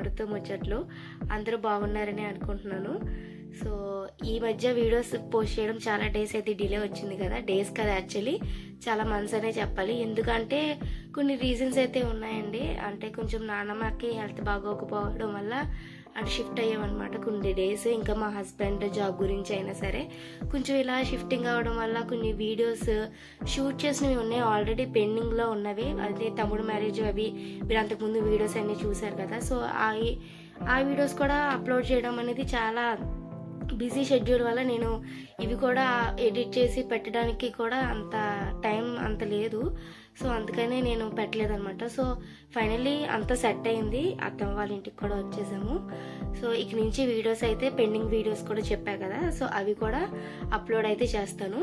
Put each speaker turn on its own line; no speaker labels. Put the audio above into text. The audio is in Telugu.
మడుతూ ముచ్చట్లు. అందరూ బాగున్నారని అనుకుంటున్నాను. సో ఈ మధ్య వీడియోస్ పోస్ట్ చేయడం చాలా డేస్ అయితే డిలే వచ్చింది కదా. డేస్ కదా, యాక్చువల్లీ చాలా మంత్స్ అనే చెప్పాలి. ఎందుకంటే కొన్ని రీజన్స్ అయితే ఉన్నాయండి. అంటే కొంచెం నాన్నమ్మకి హెల్త్ బాగోకపోవడం వల్ల అటు షిఫ్ట్ అయ్యామన్నమాట కొన్ని డేస్. ఇంకా మా హస్బెండ్ జాబ్ గురించి అయినా సరే కొంచెం ఇలా షిఫ్టింగ్ అవ్వడం వల్ల కొన్ని వీడియోస్ షూట్ చేసినవి ఉన్నాయి, ఆల్రెడీ పెండింగ్లో ఉన్నవి. అదే తమ్ముడు మ్యారేజ్ అవి మీరు అంతకుముందు వీడియోస్ అన్నీ చూశారు కదా. సో ఆ వీడియోస్ కూడా అప్లోడ్ చేయడం అనేది చాలా బిజీ షెడ్యూల్ వల్ల నేను ఇవి కూడా ఎడిట్ చేసి పెట్టడానికి కూడా అంత టైం అంత లేదు. సో అందుకనే నేను పెట్టలేదన్నమాట. సో ఫైనల్లీ అంతా సెట్ అయింది. అత్తమ్మ వాళ్ళ ఇంటికి కూడా వచ్చేసాము. సో ఇక నుంచి వీడియోస్ అయితే పెండింగ్ వీడియోస్ కూడా చెప్పా కదా, సో అవి కూడా అప్లోడ్ అయితే చేస్తాను.